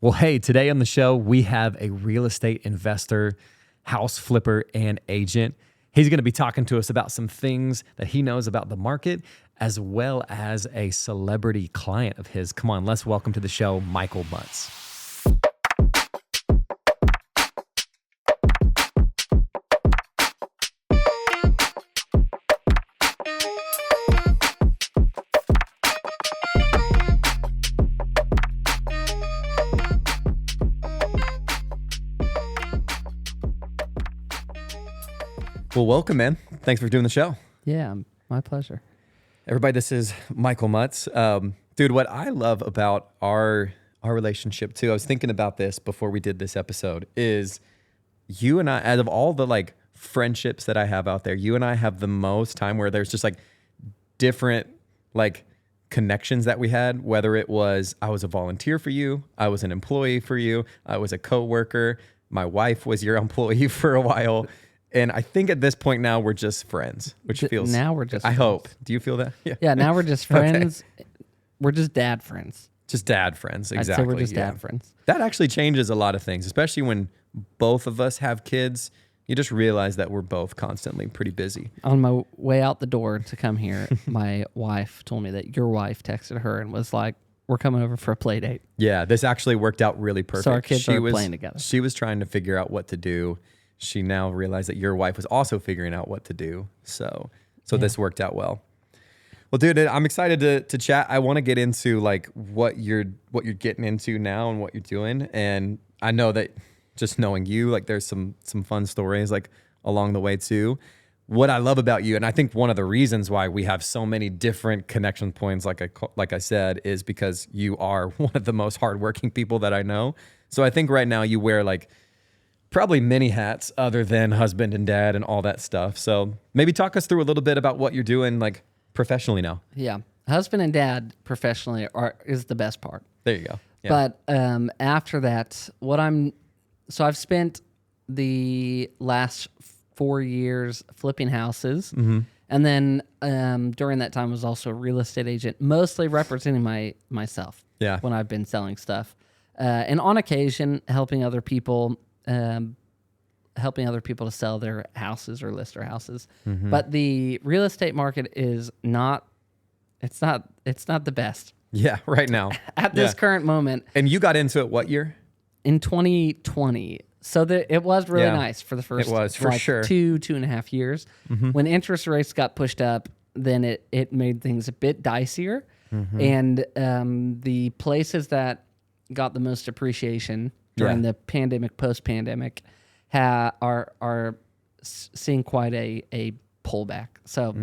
Well, hey, today on the show, we have a real estate investor, house flipper, and agent. He's going to be talking to us about some things that he knows about the market, as well as a celebrity client of his. Come on, let's welcome to the show, Michael Mutz. Well, welcome, man. Thanks for doing the show. Yeah, my pleasure. Everybody, this is Michael Mutz. Dude, what I love about our relationship too, I was thinking about this before we did this episode, is you and I, out of all the like friendships that I have out there, you and I have the most time where there's just like different like connections that we had, whether it was I was a volunteer for you, I was an employee for you, I was a coworker, my wife was your employee for a while. And I think at this point now we're just friends, which feels... Now we're just friends. friends. I hope. Do you feel that? Yeah, now we're just friends. Okay. We're just dad friends. Just dad friends, exactly. I'd say we're just dad friends. That actually changes a lot of things, especially when both of us have kids. You just realize that we're both constantly pretty busy. On my way out the door to come here, my wife told me that your wife texted her and was like, we're coming over for a play date. Yeah, this actually worked out really perfect. So our kids are playing together. She was trying to figure out what to do. She now realized that your wife was also figuring out what to do. So This worked out well. Well, dude, I'm excited to chat. I want to get into like what you're getting into now and what you're doing. And I know that just knowing you, like there's some fun stories like along the way too. What I love about you, and I think one of the reasons why we have so many different connection points, like I said, is because you are one of the most hardworking people that I know. So I think right now you wear like probably many hats other than husband and dad and all that stuff. So maybe talk us through a little bit about what you're doing like professionally now. Yeah. Husband and dad professionally is the best part. There you go. Yeah. But after that, I've spent the last 4 years flipping houses. Mm-hmm. And then during that time I was also a real estate agent, mostly representing myself when I've been selling stuff. And on occasion helping other people to sell their houses or list their houses. Mm-hmm. But the real estate market is not the best. Yeah, right now. At this current moment. And you got into it what year? In 2020. So it was really nice for the first sure. 2.5 years. Mm-hmm. When interest rates got pushed up, then it made things a bit dicier. Mm-hmm. And the places that got the most appreciation during the pandemic, post-pandemic, are seeing quite a pullback. So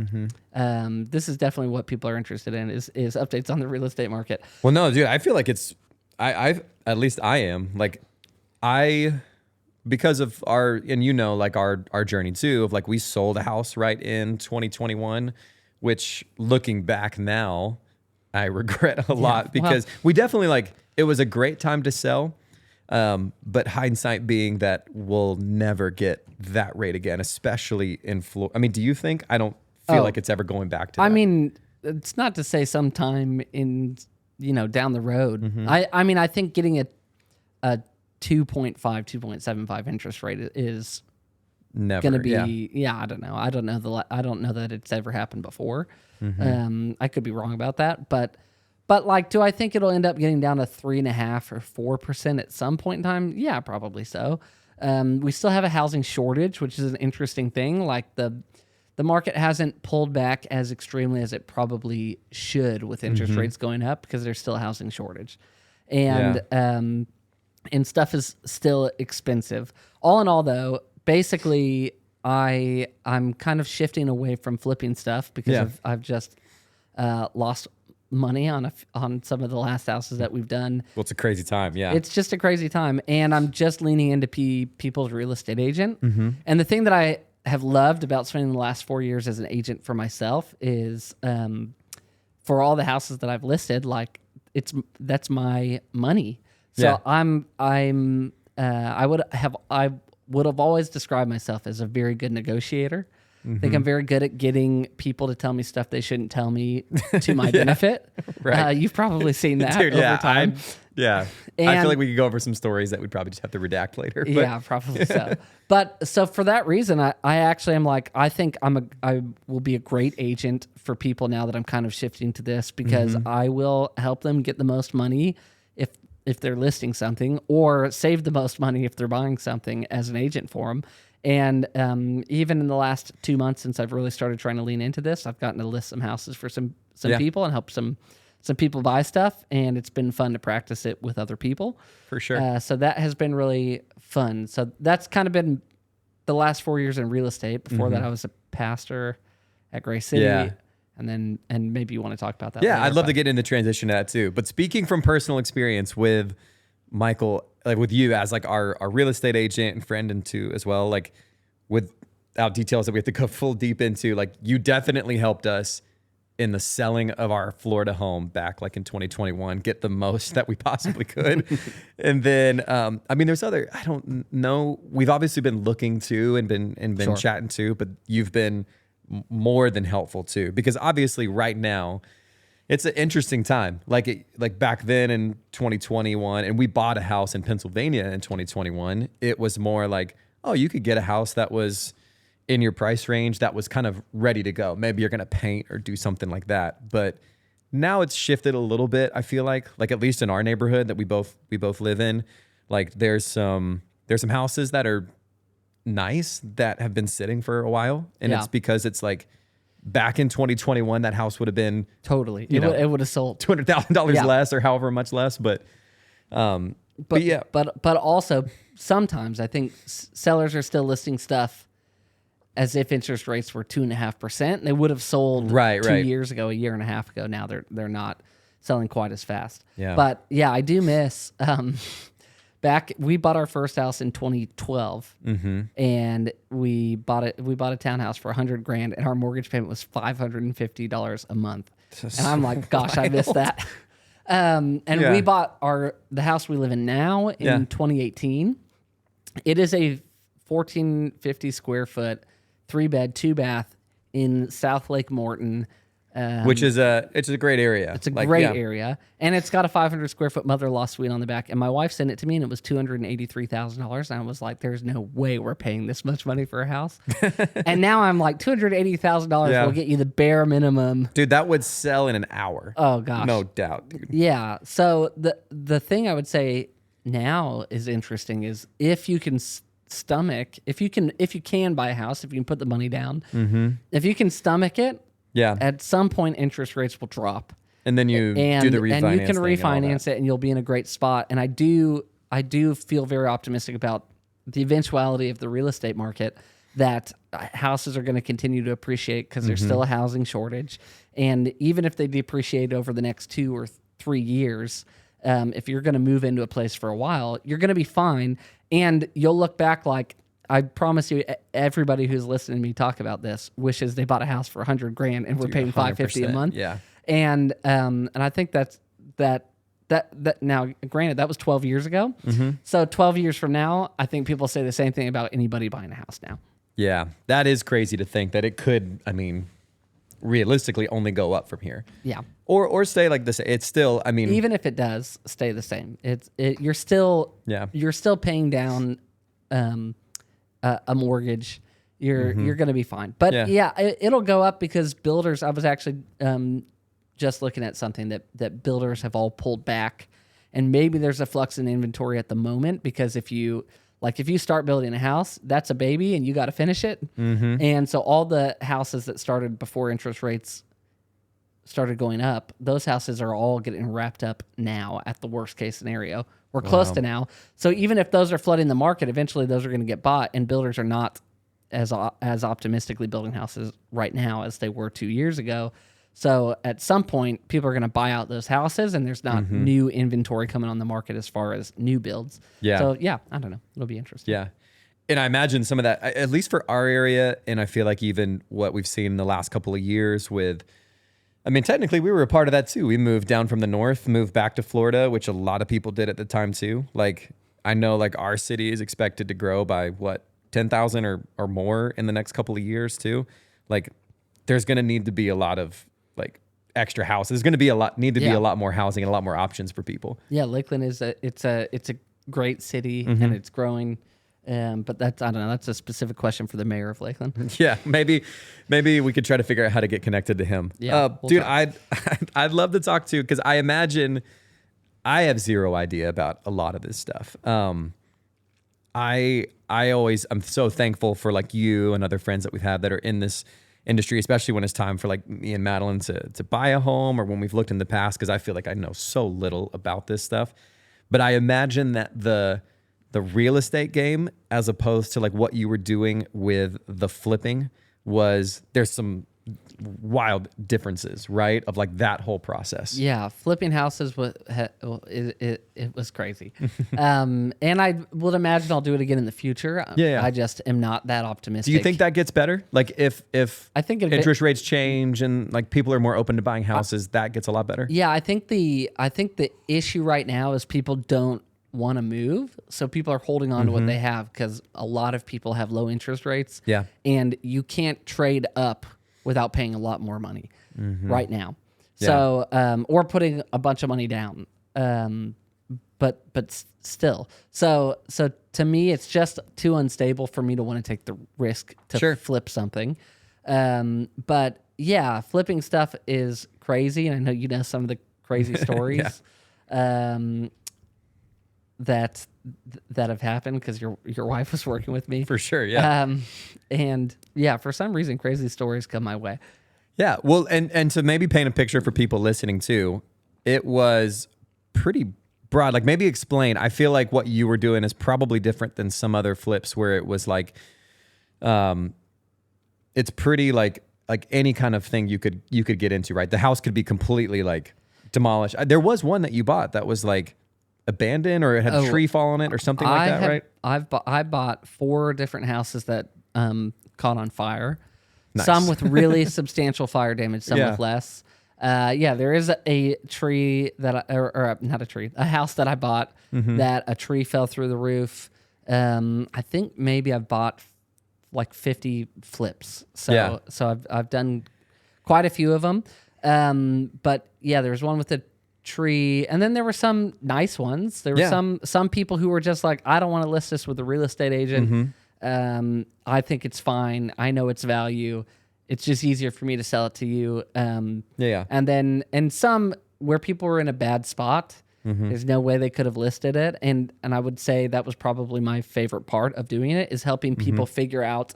this is definitely what people are interested in is updates on the real estate market. Well, no, dude, I feel like I at least I am like because of our journey too of like we sold a house right in 2021, which looking back now, I regret a lot because we definitely like it was a great time to sell. But hindsight being that we'll never get that rate again, especially in Florida. I mean, do you think? I don't feel like it's ever going back to that. I mean, it's not to say sometime in, down the road. Mm-hmm. I think getting a 2.5, 2.75 interest rate is never going to be, I don't know. I don't know that it's ever happened before. Mm-hmm. I could be wrong about that, but like, do I think it'll end up getting down to 3.5 or 4% at some point in time? Yeah, probably so. We still have a housing shortage, which is an interesting thing. Like the market hasn't pulled back as extremely as it probably should with interest rates going up because there's still a housing shortage, and stuff is still expensive. All in all, though, basically, I'm kind of shifting away from flipping stuff because I've just lost money on some of the last houses that we've done. Well, it's a crazy time. Yeah, it's just a crazy time, and I'm just leaning into people's real estate agent. Mm-hmm. And the thing that I have loved about spending the last 4 years as an agent for myself is, for all the houses that I've listed, like that's my money. So I would have always described myself as a very good negotiator. I think I'm very good at getting people to tell me stuff they shouldn't tell me to my benefit. Right. You've probably seen that Dude, over time. I feel like we could go over some stories that we'd probably just have to redact later. But. Yeah, probably so. But so for that reason, I actually am like, I think I will be a great agent for people now that I'm kind of shifting to this, because I will help them get the most money if they're listing something, or save the most money if they're buying something as an agent for them. And even in the last 2 months since I've really started trying to lean into this, I've gotten to list some houses for some people and help some people buy stuff, and it's been fun to practice it with other people. For sure. So that has been really fun. So that's kind of been the last 4 years in real estate. Before that, I was a pastor at Gray City. Yeah. And maybe you want to talk about that. Yeah, later, I'd love to get into transition to that too. But speaking from personal experience with Michael, like with you as like our real estate agent and friend, and too as well, like without details that we have to go full deep into, like you definitely helped us in the selling of our Florida home back like in 2021, get the most that we possibly could. And then, I mean, there's other, I don't know. We've obviously been looking to and been Sure. chatting to, but you've been more than helpful too, because obviously right now it's an interesting time. Like back then in 2021, and we bought a house in Pennsylvania in 2021. It was more like, oh, you could get a house that was in your price range, that was kind of ready to go. Maybe you're going to paint or do something like that. But now it's shifted a little bit. I feel like at least in our neighborhood that we both live in, like there's some houses that are nice that have been sitting for a while, and it's because it's like back in 2021 that house would have been totally it would have sold $200,000 less or however much less, but yeah, but also sometimes I think sellers are still listing stuff as if interest rates were 2.5%. They would have sold 2 years ago, a year and a half ago. Now they're not selling quite as fast. Yeah. But yeah, I do miss we bought our first house in 2012, and we bought a townhouse for $100,000, and our mortgage payment was $550 a month. And I'm like, gosh, I missed that. We bought the house we live in now in 2018. It is a 1,450 square foot, 3-bed, 2-bath in South Lake Morton. Which is it's a great area. It's a great area, and it's got a 500 square foot mother-in-law suite on the back. And my wife sent it to me, and it was $283,000. And I was like, "There's no way we're paying this much money for a house." And now I'm like, $280,000 will get you the bare minimum. Dude, that would sell in an hour. Oh gosh, no doubt, dude. Yeah. So the thing I would say now is interesting is if you can stomach, if you can buy a house, if you can put the money down, if you can stomach it. Yeah. At some point, interest rates will drop, and then you do the refinance, and you can refinance it, and you'll be in a great spot. And I do feel very optimistic about the eventuality of the real estate market, that houses are going to continue to appreciate because there's still a housing shortage, and even if they depreciate over the next 2 or 3 years, if you're going to move into a place for a while, you're going to be fine, and you'll look back like. I promise you, everybody who's listening to me talk about this wishes they bought a house for $100,000 and we're paying $550 a month. Yeah, and I think that now, granted, that was 12 years ago. So 12 years from now, I think people say the same thing about anybody buying a house now. Yeah, that is crazy to think that it could. I mean, realistically, only go up from here. Yeah, or stay like this. It's still. I mean, even if it does stay the same, you're still paying down. A mortgage, you're going to be fine. But it'll go up because builders. I was actually just looking at something that builders have all pulled back, and maybe there's a flux in inventory at the moment because if you start building a house, that's a baby, and you got to finish it. And so all the houses that started before interest rates started going up, those houses are all getting wrapped up now at the worst case scenario. We're close to now. So even if those are flooding the market, eventually those are going to get bought, and builders are not as optimistically building houses right now as they were 2 years ago. So at some point, people are going to buy out those houses, and there's not new inventory coming on the market as far as new builds. Yeah. So I don't know. It'll be interesting. Yeah. And I imagine some of that, at least for our area, and I feel like even what we've seen in the last couple of years with, I mean, technically we were a part of that too. We moved down from the north, moved back to Florida, which a lot of people did at the time too. Like, I know like our city is expected to grow by 10,000 or more in the next couple of years too, like there's going to need to be a lot of like extra houses. There's going to be a lot more housing and a lot more options for people. Yeah, Lakeland is it's a great city and it's growing. But I don't know. That's a specific question for the mayor of Lakeland. Yeah, maybe we could try to figure out how to get connected to him. Yeah, dude, I'd love to talk to, because I imagine I have zero idea about a lot of this stuff. I'm so thankful for like you and other friends that we've had that are in this industry, especially when it's time for like me and Madeline to buy a home, or when we've looked in the past, because I feel like I know so little about this stuff. But I imagine that the real estate game, as opposed to like what you were doing with the flipping, there's some wild differences, right? Of like that whole process. Yeah, flipping houses it was crazy. And I would imagine I'll do it again in the future. Yeah. I just am not that optimistic. Do you think that gets better? Like if I think interest rates change and like people are more open to buying houses, that gets a lot better? Yeah, I think the issue right now is people don't want to move, so people are holding on to what they have, because a lot of people have low interest rates. Yeah, and you can't trade up without paying a lot more money right now. So or putting a bunch of money down. But still, so to me, it's just too unstable for me to want to take the risk to flip something. But yeah, flipping stuff is crazy, and I know you know some of the crazy stories. That have happened, because your wife was working with me. For sure, yeah. And yeah, for some reason, crazy stories come my way. Yeah, well, and to maybe paint a picture for people listening too, it was pretty broad. Like maybe explain. I feel like what you were doing is probably different than some other flips where it was like, it's pretty like any kind of thing you could get into, right? The house could be completely like demolished. There was one that you bought that was like abandoned, or it had a tree fall on it or something like that, right? I bought 4 different houses that caught on fire. Nice. Some with really substantial fire damage, some with less. There is a tree that a house that I bought that a tree fell through the roof. I think maybe I've bought like 50 flips. So I've done quite a few of them. But yeah, there was one with a tree, and then there were some nice ones. There were some people who were just like, I don't want to list this with a real estate agent. I think it's fine. I know its value. It's just easier for me to sell it to you. And some where people were in a bad spot, there's no way they could have listed it. And I would say that was probably my favorite part of doing it, is helping people figure out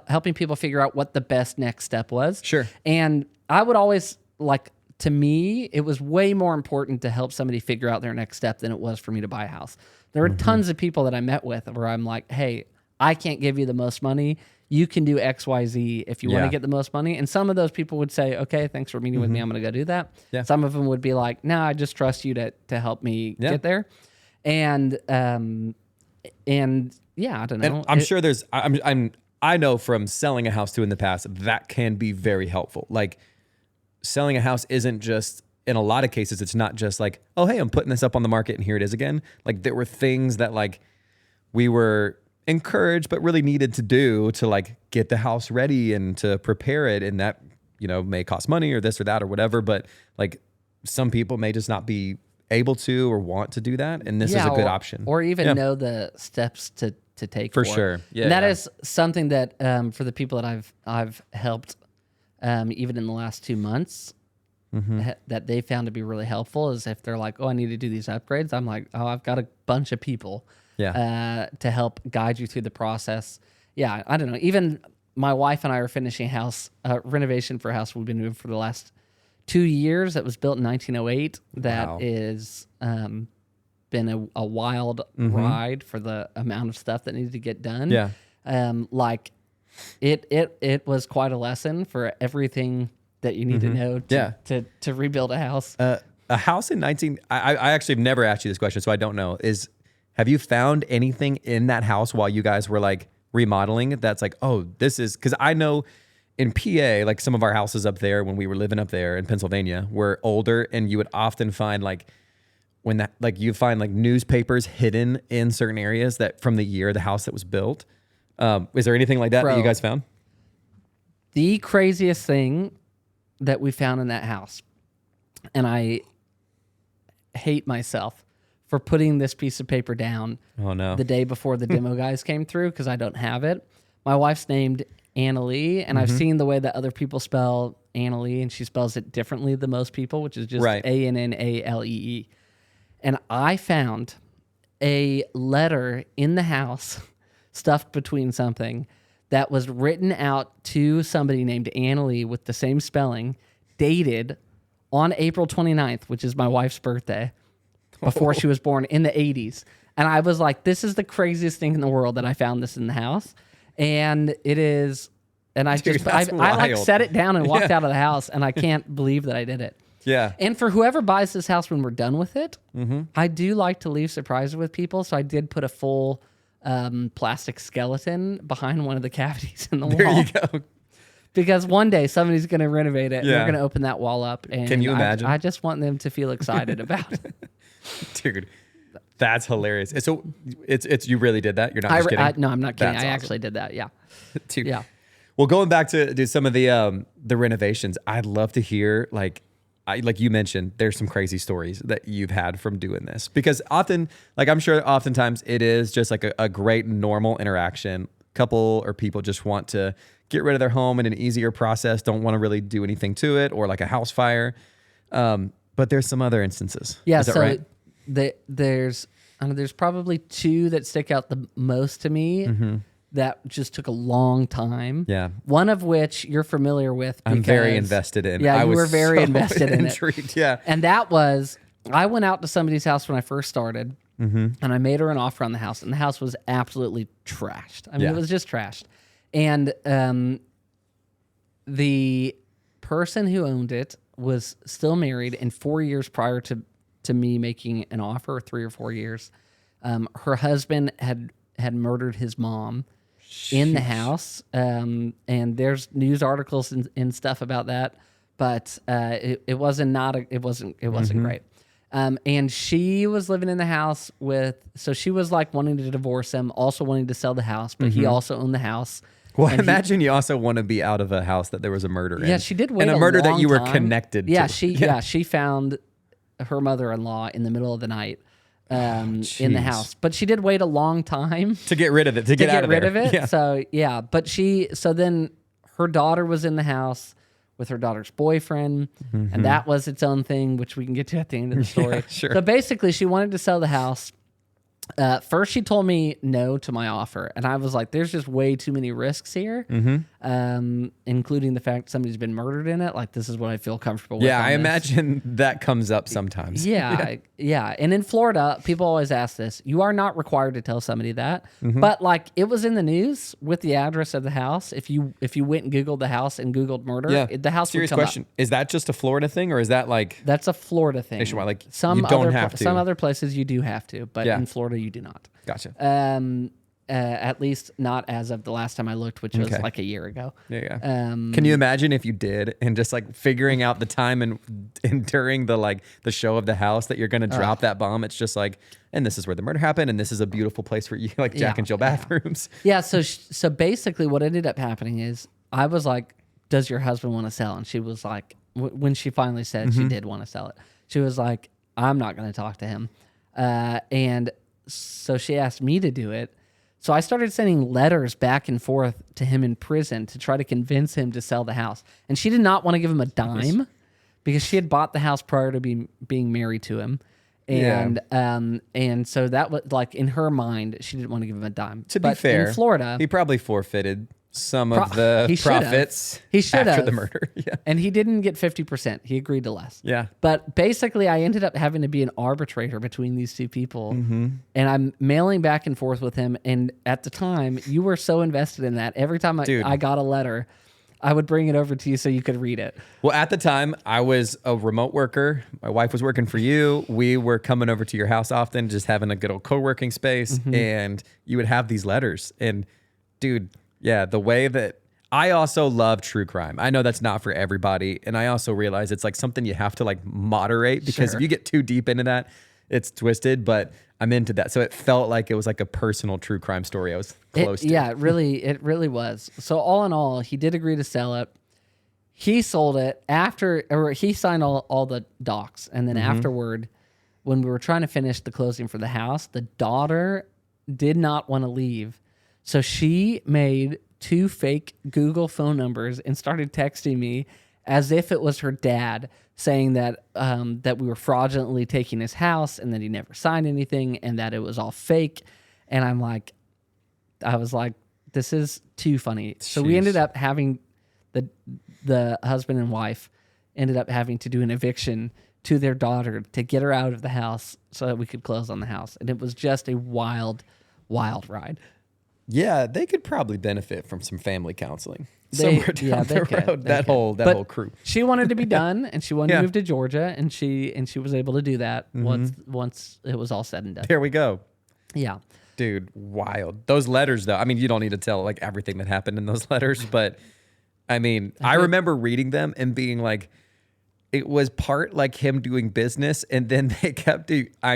helping people figure out what the best next step was. Sure. And I would always like, to me, it was way more important to help somebody figure out their next step than it was for me to buy a house. There were tons of people that I met with where I'm like, hey, I can't give you the most money. You can do X, Y, Z if you want to get the most money. And some of those people would say, okay, thanks for meeting with me. I'm going to go do that. Yeah. Some of them would be like, no, I just trust you to help me get there. And yeah, I don't know. And I'm sure there's, I know from selling a house too in the past, that can be very helpful. Like selling a house isn't just, in a lot of cases, it's not just like, oh, hey, I'm putting this up on the market and here it is again. Like there were things that like we were encouraged but really needed to do to like get the house ready and to prepare it, and that, you know, may cost money or this or that or whatever, but like some people may just not be able to or want to do that, and this is a good option, or even know the steps to take for sure. And that is something that for the people that I've helped even in the last 2 months that they found to be really helpful, is if they're like, oh, I need to do these upgrades, I'm like, oh, I've got a bunch of people to help guide you through the process. Yeah, I don't know. Even my wife and I are finishing house renovation for a house we've been doing for the last 2 years. That was built in 1908. That is been a wild ride for the amount of stuff that needed to get done. Yeah, like it was quite a lesson for everything that you need to know to rebuild a house. A house in I actually have never asked you this question, so I don't know. Have you found anything in that house while you guys were like remodeling that's like, oh, this is, because I know in PA, like some of our houses up there when we were living up there in Pennsylvania were older, and you would often find like when that, like you find like newspapers hidden in certain areas that from the year the house that was built. Is there anything like that that you guys found? The craziest thing that we found in that house, and I hate myself for putting this piece of paper down the day before the demo guys came through because I don't have it. My wife's named Annalee, and I've seen the way that other people spell Annalee, and she spells it differently than most people, which is just Annnalee. And I found a letter in the house stuffed between something that was written out to somebody named Annalee with the same spelling, dated on April 29th, which is my wife's birthday, before she was born in the 80s. And I was like, this is the craziest thing in the world that I found this in the house. And it is, and I like set it down and walked out of the house, and I can't believe that I did it. Yeah. And for whoever buys this house when we're done with it, I do like to leave surprises with people. So I did put a full plastic skeleton behind one of the cavities in the wall. There you go. Because one day somebody's going to renovate it. And they're going to open that wall up. And can you imagine? I just want them to feel excited about it. Dude, that's hilarious. So it's you really did that? You're not just kidding? No, I'm not kidding. That's I awesome. actually did that. Yeah. Dude. Yeah. Well, going back to do some of the renovations, I'd love to hear like you mentioned, there's some crazy stories that you've had from doing this, because often, like I'm sure oftentimes it is just like a great normal interaction. Couple or people just want to get rid of their home in an easier process, don't want to really do anything to it, or like a house fire. But there's some other instances. Yeah. Is that right? There's probably two that stick out the most to me. That just took a long time. Yeah. One of which you're familiar with. I'm very invested in. Yeah, you were very invested in it. Yeah. And that was, I went out to somebody's house when I first started, and I made her an offer on the house, and the house was absolutely trashed. I mean, it was just trashed. And the person who owned it was still married, and 4 years prior to me making an offer, 3 or 4 years, her husband had murdered his mom in the house, and there's news articles and stuff about that, but it wasn't great. And she was living in the house so she was like wanting to divorce him, also wanting to sell the house, but he also owned the house. Well, imagine you also want to be out of a house that there was a murder in. Yeah, she did wait and a murder that you were connected to. She found her mother-in-law in the middle of the night. In the house, but she did wait a long time to get rid of it, to get rid of it. Yeah. So then her daughter was in the house with her daughter's boyfriend, and that was its own thing, which we can get to at the end of the story. Sure. So basically, she wanted to sell the house. First, she told me no to my offer, and I was like, "There's just way too many risks here, including the fact somebody's been murdered in it. Like, this is what I feel comfortable with." Yeah, I imagine that comes up sometimes. Yeah. And in Florida, people always ask this. You are not required to tell somebody that, but like it was in the news with the address of the house. If you went and Googled the house and Googled murder, the house Serious would come question: up. Is that just a Florida thing, or is that like That's a Florida thing? nationwide? Like some you don't have to. Some other places you do have to, but in Florida you do not. Gotcha. At least not as of the last time I looked, which was like a year ago. Yeah. Can you imagine if you did, and just like figuring out the time and during the show of the house that you're going to drop that bomb? It's just like, and this is where the murder happened, and this is a beautiful place for you, like Jack and Jill bathrooms. Yeah. So basically, what ended up happening is I was like, "Does your husband want to sell?" And she was like, when she finally said she did want to sell it, she was like, "I'm not going to talk to him," and so she asked me to do it. So I started sending letters back and forth to him in prison to try to convince him to sell the house. And she did not want to give him a dime because she had bought the house prior to being married to him. And so that was like in her mind, she didn't want to give him a dime. To be fair, in Florida, he probably forfeited some of the profits after the murder. Yeah. And he didn't get 50%. He agreed to less. Yeah. But basically, I ended up having to be an arbitrator between these two people. And I'm mailing back and forth with him. And at the time, you were so invested in that. Every time I got a letter, I would bring it over to you so you could read it. Well, at the time, I was a remote worker. My wife was working for you. We were coming over to your house often, just having a good old co-working space. And you would have these letters. And dude... Yeah, the way that I also love true crime. I know that's not for everybody, and I also realize it's like something you have to like moderate, because if you get too deep into that, it's twisted, but I'm into that. So it felt like it was like a personal true crime story I was close to. Yeah, it really was. So all in all, he did agree to sell it. He sold it or he signed all the docs. And then afterward, when we were trying to finish the closing for the house, the daughter did not want to leave. So she made 2 fake Google phone numbers and started texting me as if it was her dad, saying that that we were fraudulently taking his house and that he never signed anything and that it was all fake. And I was like, this is too funny. So we ended up having the husband and wife ended up having to do an eviction to their daughter to get her out of the house so that we could close on the house. And it was just a wild, wild ride. Yeah, they could probably benefit from some family counseling somewhere down the road. That whole crew. She wanted to be done, and she wanted to move to Georgia, and she was able to do that once it was all said and done. There we go. Yeah, dude, wild. Those letters, though. I mean, you don't need to tell like everything that happened in those letters, but I mean, I remember reading them and being like, it was part like him doing business, and then they kept. If I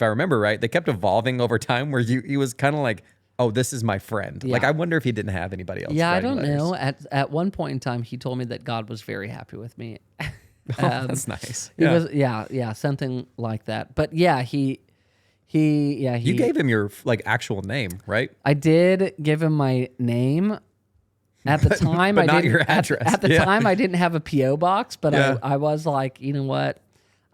remember right, they kept evolving over time. Where he was kind of like, oh, this is my friend. Yeah. Like, I wonder if he didn't have anybody else. Yeah, I don't know. At one point in time, he told me that God was very happy with me. That's nice. Yeah, something like that. But yeah, he. You gave him your like actual name, right? I did give him my name. At the time, but not your address. At the time, I didn't have a PO box, but I was like, you know what?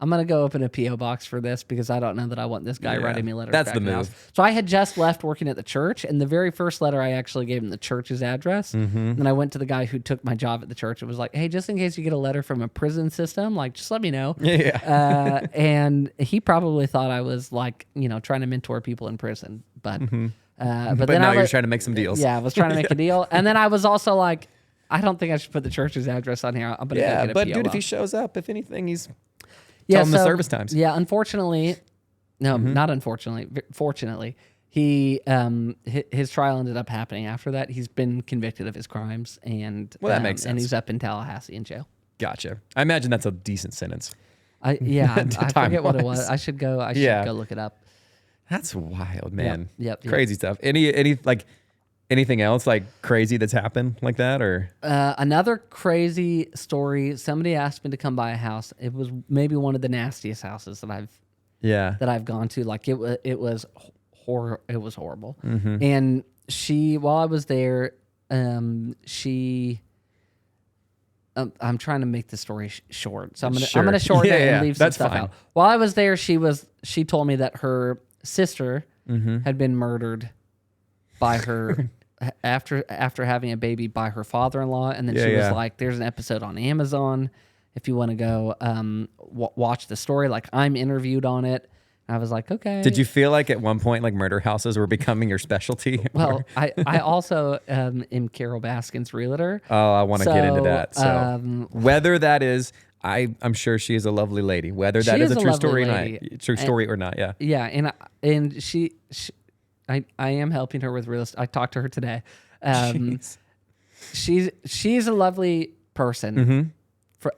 I'm going to go open a P.O. box for this because I don't know that I want this guy writing me letters. That's the move. So I had just left working at the church, and the very first letter I actually gave him the church's address. And I went to the guy who took my job at the church and was like, hey, just in case you get a letter from a prison system, like, just let me know. And he probably thought I was like, trying to mentor people in prison. But but then you're trying to make some deals. Yeah, I was trying to make a deal. And then I was also like, I don't think I should put the church's address on here. I'm going to go get a but P.O. dude, box. if he shows up, if anything, he's... Tell him the service times. Yeah, unfortunately, not unfortunately, fortunately, he his trial ended up happening after that. He's been convicted of his crimes, and that makes sense. And he's up in Tallahassee in jail. Gotcha. I imagine that's a decent sentence. I forget what it was. I should go look it up. That's wild, man. Yep. Crazy stuff. Anything else like crazy that's happened like that, or another crazy story? Somebody asked me to come by a house. It was maybe one of the nastiest houses that I've gone to. Like it was horrible. And while I was there, I'm trying to make the story short, so I'm gonna shorten it and leave some stuff out. While I was there, she told me that her sister had been murdered by her after having a baby by her father-in-law, and then she was like, there's an episode on Amazon if you want to go watch the story. Like, I'm interviewed on it. And I was like, okay. Did you feel like at one point like murder houses were becoming your specialty? Well, I also am Carol Baskin's realtor. Oh, I want to get into that. So whether that is, I'm sure she is a lovely lady. Whether that is a true story or not, yeah. Yeah, and she I am helping her with real estate. I talked to her today. She's a lovely person.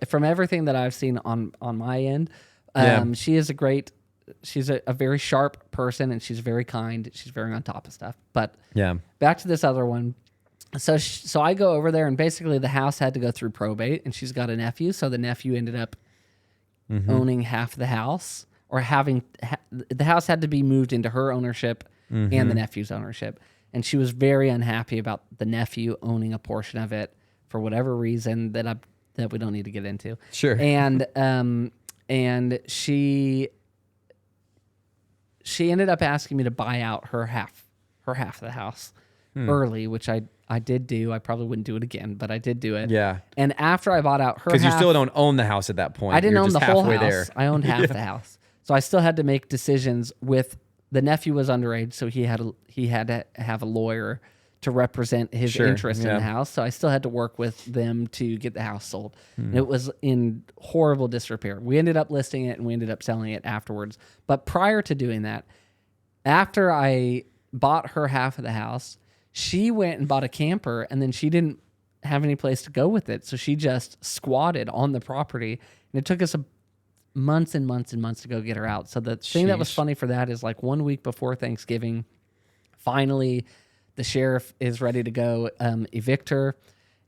From everything that I've seen on my end, she is she's a very sharp person, and she's very kind. She's very on top of stuff. But back to this other one. So I go over there, and basically the house had to go through probate, and she's got a nephew. So the nephew ended up owning half the house, or the house had to be moved into her ownership and the nephew's ownership. And she was very unhappy about the nephew owning a portion of it for whatever reason that we don't need to get into. Sure. And she ended up asking me to buy out her half of the house early, which I did do. I probably wouldn't do it again, but I did do it. Yeah. And after I bought out her half... Because you still don't own the house at that point. I didn't own the whole house. There. I owned half the house. So I still had to make decisions with... The nephew was underage, so he had to have a lawyer to represent his interest in the house. So I still had to work with them to get the house sold. And it was in horrible disrepair. We ended up listing it, and we ended up selling it afterwards. But prior to doing that, after I bought her half of the house, she went and bought a camper, and then she didn't have any place to go with it. So she just squatted on the property. And it took us months and months and months to go get her out. So the thing that was funny for that is like 1 week before Thanksgiving, finally the sheriff is ready to go evict her.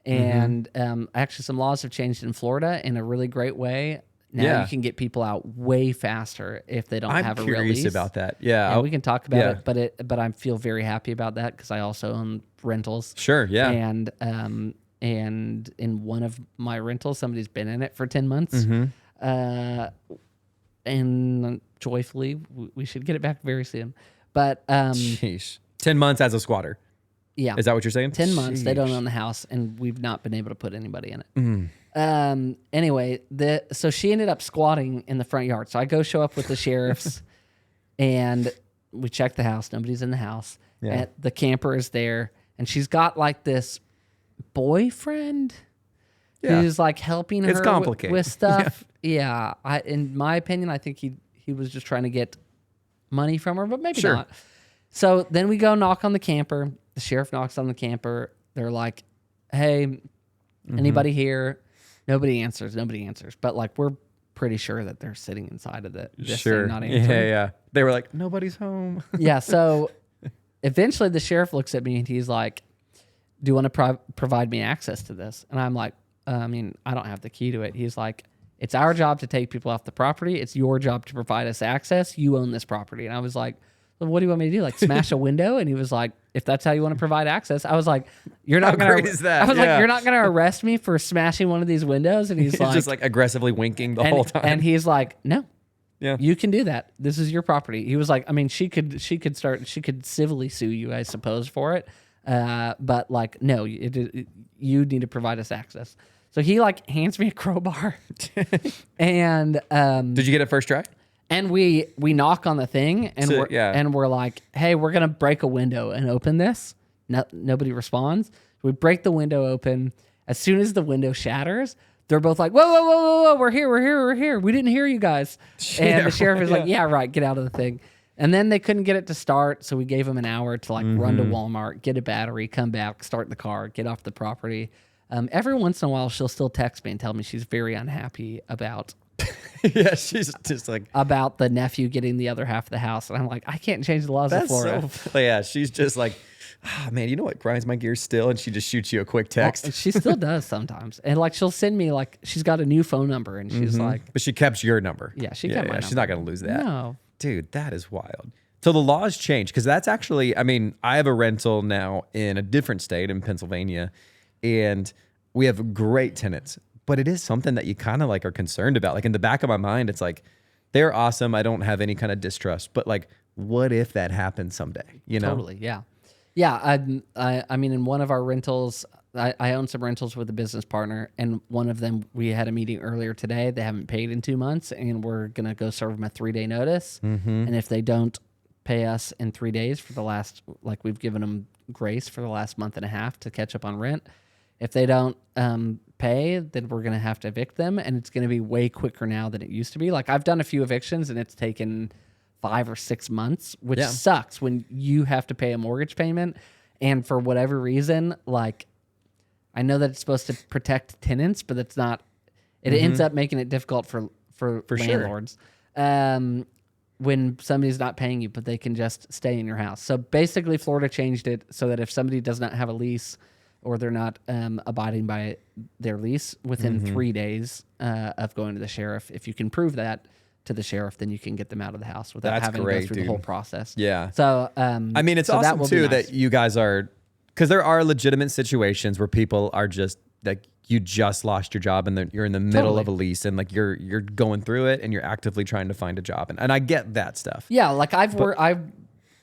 And actually some laws have changed in Florida in a really great way. Now you can get people out way faster if they don't have a real lease. I'm curious about that. Yeah. And we can talk about it, but I feel very happy about that because I also own rentals. Sure, yeah. And in one of my rentals, somebody's been in it for 10 months. And joyfully, we should get it back very soon. But 10 months as a squatter. Yeah. Is that what you're saying? 10 months, they don't own the house, and we've not been able to put anybody in it. Anyway, so she ended up squatting in the front yard. So I go show up with the sheriffs, and we check the house. Nobody's in the house. Yeah. And the camper is there, and she's got like this boyfriend who's like helping her complicated. with stuff. Yeah. In my opinion, I think he was just trying to get money from her, but maybe not. So then we go knock on the camper. The sheriff knocks on the camper. They're like, hey, anybody here? Nobody answers. But like, we're pretty sure that they're sitting inside of this thing, not answering. Yeah. They were like, nobody's home. Yeah. So eventually the sheriff looks at me and he's like, do you want to provide me access to this? And I'm like, I mean, I don't have the key to it. He's like, it's our job to take people off the property. It's your job to provide us access. You own this property. And I was like, well, what do you want me to do? Like smash a window? And he was like, if that's how you want to provide access. I was like, you're not going to, like, you're not going to arrest me for smashing one of these windows. And he's like, just like aggressively winking the whole time. And he's like, no, yeah, you can do that. This is your property. He was like, I mean, she could civilly sue you, I suppose, for it. But like, no, you need to provide us access. So he like hands me a crowbar, and did you get it first try? And we knock on the thing, and we're like, hey, we're gonna break a window and open this. Nobody responds. We break the window open. As soon as the window shatters, they're both like, whoa, we're here. We didn't hear you guys. And the sheriff is like, yeah, right, get out of the thing. And then they couldn't get it to start, so we gave them an hour to like run to Walmart, get a battery, come back, start the car, get off the property. Every once in a while, she'll still text me and tell me she's very unhappy about yeah, she's just like about the nephew getting the other half of the house. And I'm like, I can't change the laws of Florida. Yeah, she's just like, man, you know what grinds my gears still? And she just shoots you a quick text. Well, she still does sometimes. And like, she'll send me like, she's got a new phone number and she's like. But she kept your number. Yeah, she kept my number. She's not going to lose that. No. Dude, that is wild. So the laws change because that's actually, I mean, I have a rental now in a different state in Pennsylvania, and we have great tenants, but it is something that you kind of like are concerned about. Like in the back of my mind, it's like, they're awesome. I don't have any kind of distrust, but like, what if that happens someday? You know? Totally. Yeah. Yeah. I mean, in one of our rentals, I own some rentals with a business partner, and one of them, we had a meeting earlier today. They haven't paid in 2 months, and we're going to go serve them a 3-day notice. And if they don't pay us in 3 days for the last, like we've given them grace for the last month and a half to catch up on rent. If they don't pay, then we're going to have to evict them, and it's going to be way quicker now than it used to be. Like I've done a few evictions, and it's taken 5 or 6 months, which sucks when you have to pay a mortgage payment. And for whatever reason, like I know that it's supposed to protect tenants, but it's not. It ends up making it difficult for landlords. Sure. When somebody's not paying you, but they can just stay in your house. So basically, Florida changed it so that if somebody does not have a lease or they're not abiding by their lease within 3 days of going to the sheriff, if you can prove that to the sheriff, then you can get them out of the house without having to go through the whole process. Yeah. So I mean, it's awesome too that you guys are, because there are legitimate situations where people are just like, you just lost your job and you're in the middle of a lease, and like you're going through it and you're actively trying to find a job, and I get that stuff. Yeah, like I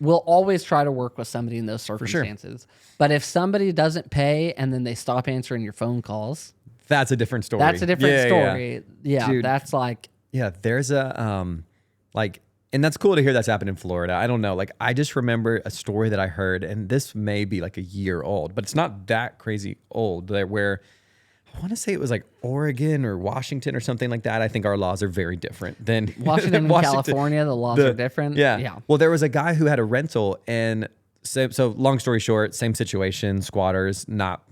will always try to work with somebody in those circumstances. Sure. But if somebody doesn't pay and then they stop answering your phone calls, that's a different story. That's a different story. Yeah, dude, that's like there's a like, and that's cool to hear that's happened in Florida. I don't know, like I just remember a story that I heard, and this may be like a year old, but it's not that crazy old, where I want to say it was like Oregon or Washington or something like that. I think our laws are very different than Washington and California. The laws are different. Yeah. Well, there was a guy who had a rental, and so long story short, same situation, squatters, not,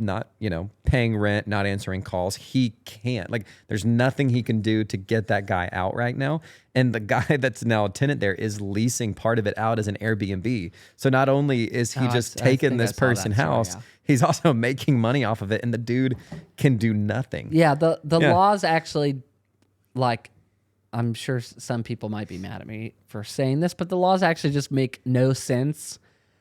paying rent, not answering calls. He can't, like, there's nothing he can do to get that guy out right now. And the guy that's now a tenant there is leasing part of it out as an Airbnb. So not only is he taking this person's house, he's also making money off of it. And the dude can do nothing. Yeah. The laws actually, like, I'm sure some you might be mad at me for saying this, but the laws actually just make no sense.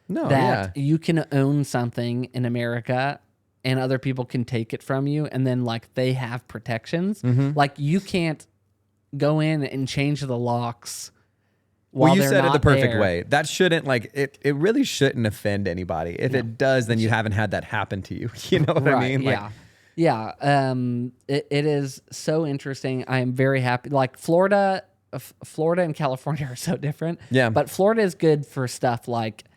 You can own something in America and other people can take it from you, and then like they have protections. Like you can't go in and change the locks while you they're said not it the perfect there. way. That shouldn't, like, it really shouldn't offend anybody. If it does, then you haven't had that happen to you. You know what I mean? Like, yeah. It is so interesting. I am very happy. Like Florida and California are so different. Yeah. But Florida is good for stuff like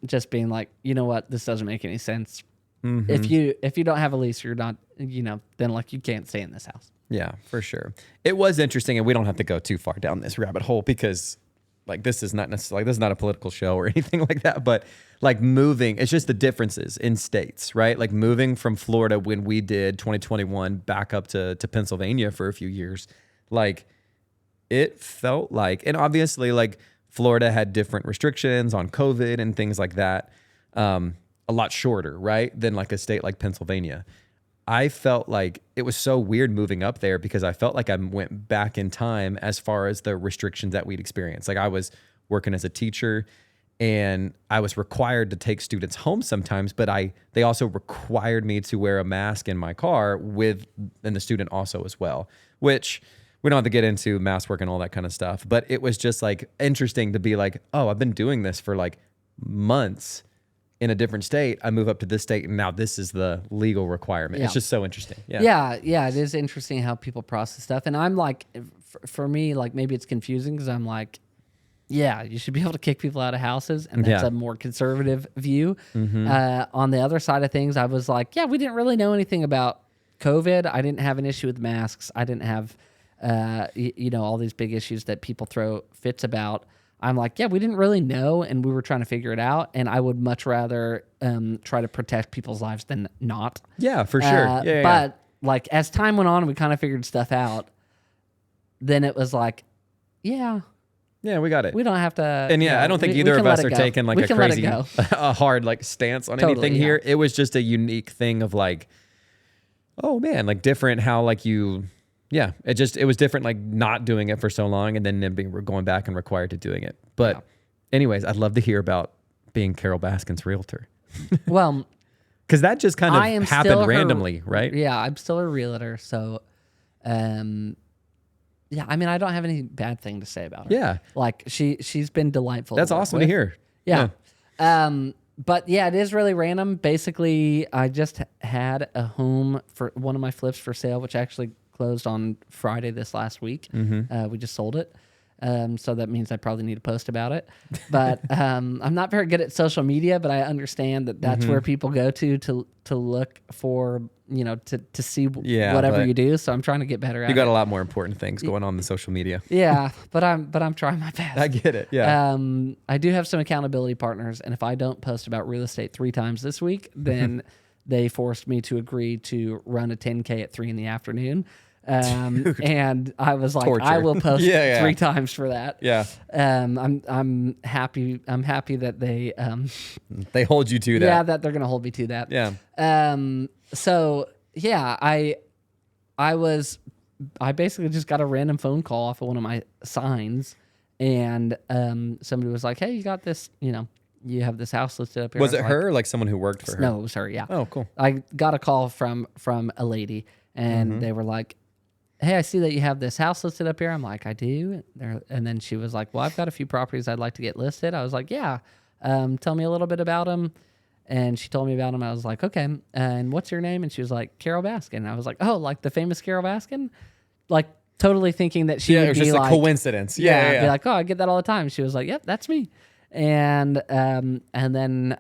just being like, you know what, this doesn't make any sense. If you don't have a lease, you're not, then like you can't stay in this house. Yeah, for sure. It was interesting, and we don't have to go too far down this rabbit hole because like this is not necessarily, this is not a political show or anything like that, but like moving, it's just the differences in states, right? Like moving from Florida when we did 2021 back up to Pennsylvania for a few years, like it felt like, and obviously like Florida had different restrictions on COVID and things like that, a lot shorter, right, than like a state like Pennsylvania. I felt like it was so weird moving up there because I felt like I went back in time as far as the restrictions that we'd experienced. Like I was working as a teacher and I was required to take students home sometimes, but they also required me to wear a mask in my car and the student also as well, which we don't have to get into mask work and all that kind of stuff. But it was just like interesting to be like, oh, I've been doing this for like months in a different state. I move up to this state and now this is the legal requirement. It's just so interesting. Yeah. It is interesting how people process stuff. And I'm like, for me, like maybe it's confusing because I'm like, yeah, you should be able to kick people out of houses. And that's a more conservative view. On the other side of things, I was like, yeah, we didn't really know anything about COVID. I didn't have an issue with masks. I didn't have, all these big issues that people throw fits about. I'm like, yeah, we didn't really know, and we were trying to figure it out, and I would much rather try to protect people's lives than not. Yeah, for sure. But like as time went on and we kind of figured stuff out, then it was like, yeah, we got it. We don't have to. And I don't think either of us are taking like a crazy, a hard like stance on anything here. It was just a unique thing of like, oh man, like different how like you. Yeah, it was different, like not doing it for so long and then going back and required to doing it. But anyways, I'd love to hear about being Carol Baskin's realtor. Well, because that just kind of happened randomly, right? Yeah, I'm still a realtor. So, I mean, I don't have any bad thing to say about her. Yeah. Like she's been delightful. That's awesome to hear. Yeah. But yeah, it is really random. Basically, I just had a home for one of my flips for sale, which actually closed on Friday this last week. We just sold it. So that means I probably need to post about it. But I'm not very good at social media, but I understand that that's where people go to look for, to see whatever you do. So I'm trying to get better at it. You got a lot more important things going on in the social media. Yeah, but I'm trying my best. I get it. Yeah. I do have some accountability partners, and if I don't post about real estate 3 times this week, then they forced me to agree to run a 10K at 3 p.m. And I was like, torture. I will post 3 times for that. Yeah. I'm happy that they hold you to that. Yeah, that they're gonna hold me to that. Yeah. So yeah, I basically just got a random phone call off of one of my signs, and somebody was like, hey, you got this, you have this house listed up here. Was it her or like someone who worked for her? No, it was her. Yeah. Oh, cool. I got a call from a lady, and they were like, hey, I see that you have this house listed up here. I'm like, I do. And then she was like, well, I've got a few properties I'd like to get listed. I was like, yeah. Tell me a little bit about them. And she told me about them. I was like, okay. And what's your name? And she was like, Carol Baskin. And I was like, oh, like the famous Carol Baskin? Like totally thinking that she would be like. It was just a coincidence. Yeah. Be like, oh, I get that all the time. She was like, yep, that's me. And then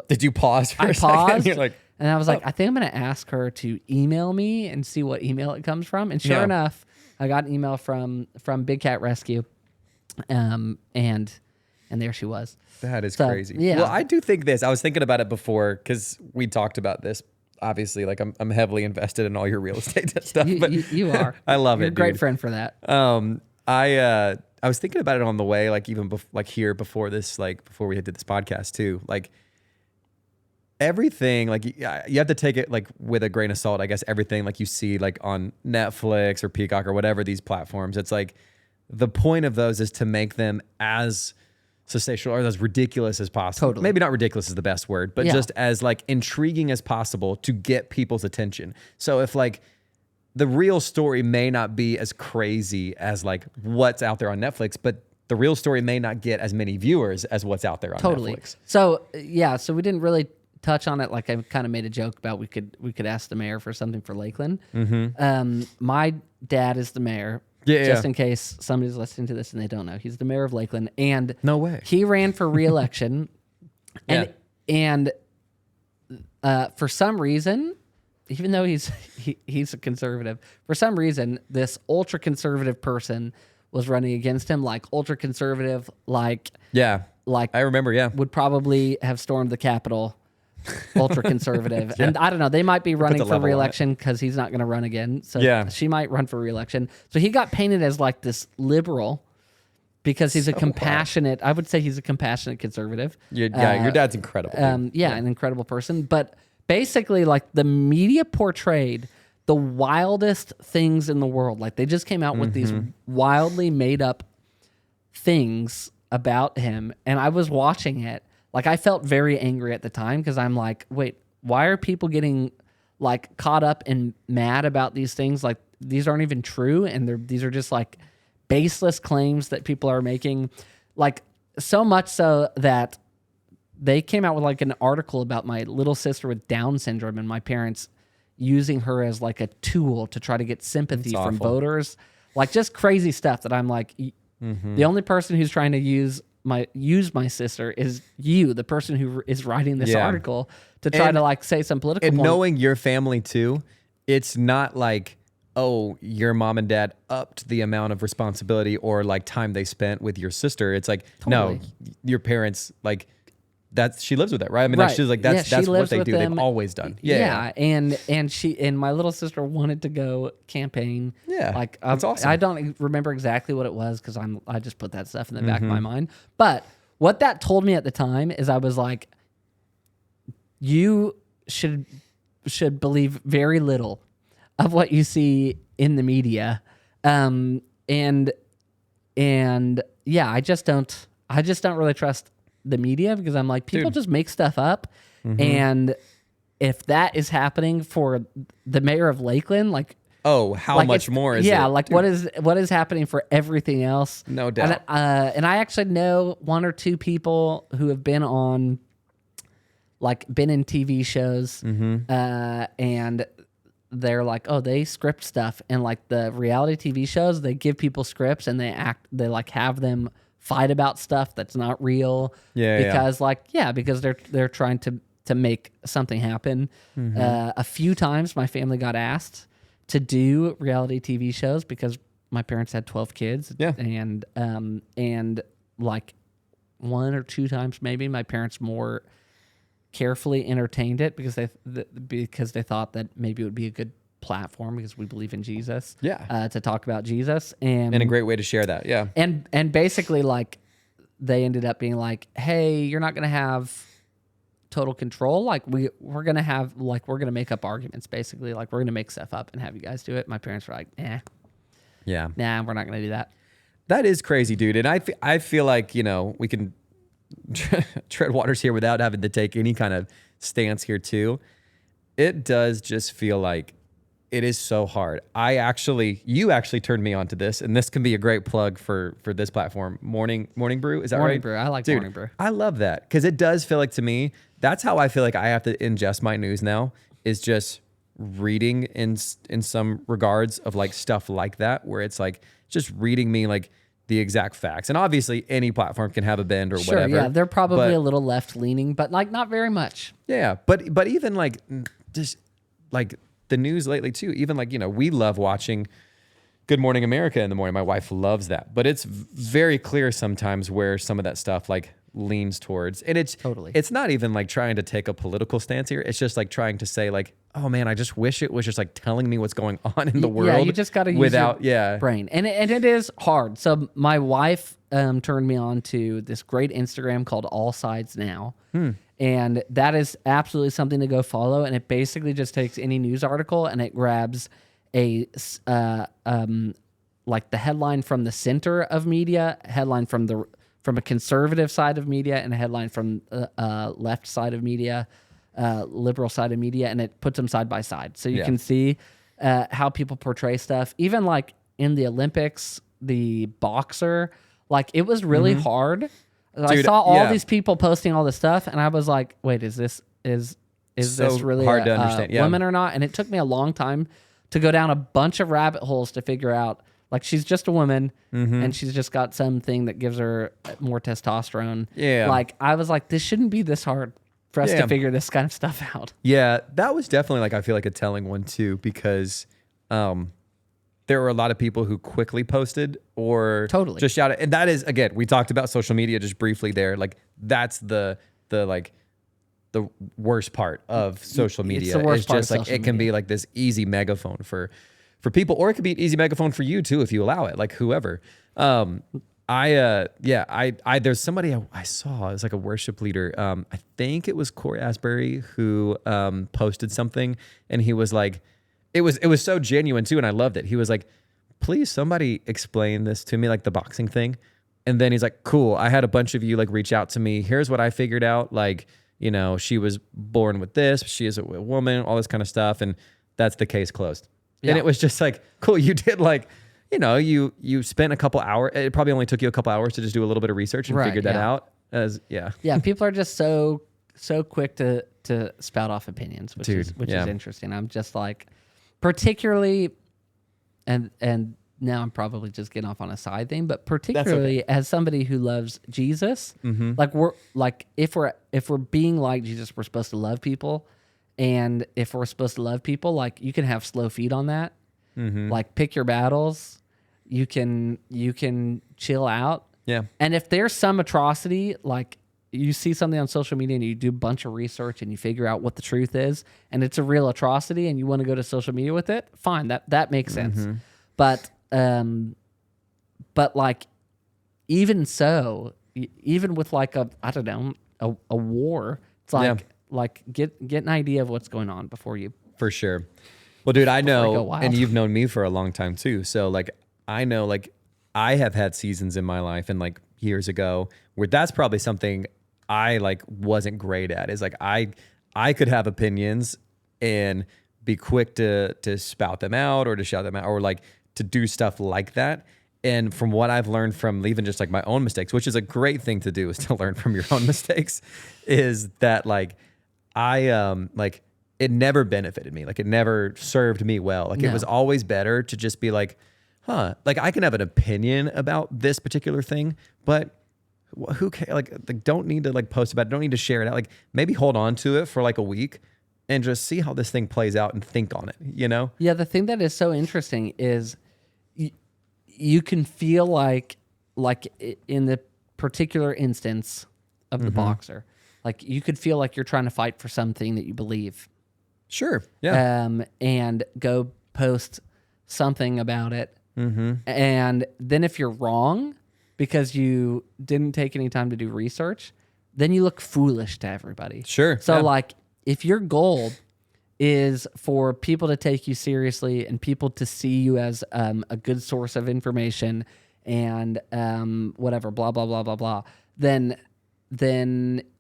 Did you pause for a second? Paused. You're like, and I was like, I think I'm going to ask her to email me and see what email it comes from. And sure enough, I got an email from Big Cat Rescue. And And there she was. That is So, crazy. yeah. Well, I do think this. I was thinking about it before because we talked about this. Obviously, like I'm heavily invested in all your real estate stuff. But You are. I love You're it, a great dude. friend for that. I was thinking about it on the way, like even like here before this, like before we did this podcast too. Like everything, like you have to take it like with a grain of salt. I guess everything like you see like on Netflix or Peacock or whatever these platforms. It's like the point of those is to make them as sensational or as ridiculous as possible. Totally. Maybe not ridiculous is the best word, but just as like intriguing as possible to get people's attention. So if like the real story may not be as crazy as like what's out there on Netflix, but the real story may not get as many viewers as what's out there on Netflix. So so we didn't really touch on it. Like I kind of made a joke about we could ask the mayor for something for Lakeland. My dad is the mayor. Just in case somebody's listening to this and they don't know, he's the mayor of Lakeland, and No way. he ran for re-election, and for some reason, even though he's a conservative, for some reason this ultra conservative person was running against him, like ultra conservative, like I remember, would probably have stormed the Capitol. Ultra conservative. And I don't know, they might be running for re-election because he's not going to run again. So she might run for re-election. So he got painted as like this liberal because he's a compassionate, I would say he's a compassionate conservative. Your dad's incredible. An incredible person. But basically like the media portrayed the wildest things in the world. Like they just came out with these wildly made up things about him. And I was watching it. Like I felt very angry at the time because I'm like, wait, why are people getting like caught up and mad about these things? Like these aren't even true, and these are just like baseless claims that people are making. Like so much so that they came out with like an article about my little sister with Down syndrome and my parents using her as like a tool to try to get sympathy from voters. Like just crazy stuff that I'm like, the only person who's trying to use my sister is you, the person who is writing this article to try to like say some political and point. Knowing your family too, it's not like, oh, your mom and dad upped the amount of responsibility or like time they spent with your sister. It's like, no, your parents, like she lives with that, right? I mean, she's like, that's what they do. They've always done. And she and my little sister wanted to go campaign. Yeah, like that's awesome. I don't remember exactly what it was because I just put that stuff in the back of my mind. But what that told me at the time is I was like, you should believe very little of what you see in the media, and I just don't really trust the media because I'm like, people just make stuff up. And if that is happening for the mayor of Lakeland, like, oh, how much more is it? Yeah, like what is happening for everything else? No doubt. And I actually know one or two people who have been in TV shows, and they're like, oh, they script stuff, and like the reality TV shows, they give people scripts and they like have them fight about stuff that's not real. Because they're trying to make something happen. A few times my family got asked to do reality TV shows because my parents had 12 kids. And like one or two times maybe my parents more carefully entertained it because they thought that maybe it would be a good platform because we believe in Jesus. To talk about Jesus and a great way to share that. Yeah. And basically like they ended up being like, hey, you're not gonna have total control. Like we're gonna make up arguments basically. Like we're gonna make stuff up and have you guys do it. My parents were like, nah, we're not gonna do that. That is crazy, dude. And I feel like, we can tread waters here without having to take any kind of stance here too. It does just feel like it is so hard. You actually turned me on to this, and this can be a great plug for this platform. Morning Brew, is that right? Morning Brew, I like Morning Brew. I love that because it does feel like, to me, that's how I feel like I have to ingest my news now, is just reading in some regards of like stuff like that, where it's like just reading me like the exact facts. And obviously any platform can have a bend or whatever. Yeah, they're probably a little left leaning, but like not very much. Yeah, but even like just like the news lately too, even like, we love watching Good Morning America in the morning. My wife loves that. But it's very clear sometimes where some of that stuff like leans towards. And it's not even like trying to take a political stance here. It's just like trying to say like, oh man, I just wish it was just like telling me what's going on in the world. Yeah, you just got to use your brain. And it is hard. So my wife turned me on to this great Instagram called All Sides Now. And that is absolutely something to go follow. And it basically just takes any news article and it grabs like the headline from the center of media, headline from a conservative side of media, and a headline from left side of media, liberal side of media, and it puts them side by side. So you can see how people portray stuff. Even like in the Olympics, the boxer, like it was really hard. Dude, I saw all these people posting all this stuff, and I was like, wait, is this really hard to understand? Women or not? And it took me a long time to go down a bunch of rabbit holes to figure out, like, she's just a woman and she's just got something that gives her more testosterone. Yeah. Like, I was like, this shouldn't be this hard for us to figure this kind of stuff out. Yeah, that was definitely like, I feel like a telling one too, because there were a lot of people who quickly posted or just shouted. And that is, again, we talked about social media just briefly there. Like, that's the worst part of social media. It's just like it can be like this easy megaphone for people, or it could be an easy megaphone for you too if you allow it, like whoever. There's somebody I saw, it was like a worship leader. I think it was Corey Asbury who posted something, and he was like, it was so genuine too, and I loved it. He was like, please somebody explain this to me, like the boxing thing. And then he's like, cool, I had a bunch of you like reach out to me. Here's what I figured out. Like, you know, she was born with this, she is a woman, all this kind of stuff. And that's the case closed. Yeah. And it was just like, cool. You did like, you know, you spent a couple hours. It probably only took you a couple hours to just do a little bit of research and figure that out. Yeah. People are just so quick to spout off opinions, which is interesting. I'm just like, particularly, and now I'm probably just getting off on a side thing, but particularly as somebody who loves Jesus, like if we're being like Jesus, we're supposed to love people. And if we're supposed to love people, like you can have slow feet on that. Like pick your battles. You can chill out. Yeah. And if there's some atrocity, like you see something on social media and you do a bunch of research and you figure out what the truth is, and it's a real atrocity and you want to go to social media with it, fine. That makes sense. But like, even so, even with like a war, it's like get an idea of what's going on before you. For sure. Well, dude, I know, and you've known me for a long time too. So like, I know, like I have had seasons in my life and like years ago where that's probably something I like wasn't great at, is like, I could have opinions and be quick to spout them out or to shout them out or like to do stuff like that. And from what I've learned from even just like my own mistakes, which is a great thing to do, is to learn from your own mistakes, is that like like it never benefited me. Like it never served me well. Like it was always better to just be like, like I can have an opinion about this particular thing, but who cares? Like don't need to like post about it. Don't need to share it out. Like maybe hold on to it for like a week and just see how this thing plays out and think on it, you know? Yeah. The thing that is so interesting is you can feel like in the particular instance of the boxer, like you could feel like you're trying to fight for something that you believe. Sure. Yeah. And go post something about it. And then if you're wrong because you didn't take any time to do research, then you look foolish to everybody. Sure. So like if your goal is for people to take you seriously and people to see you as a good source of information and whatever, blah, blah, blah, blah, blah, then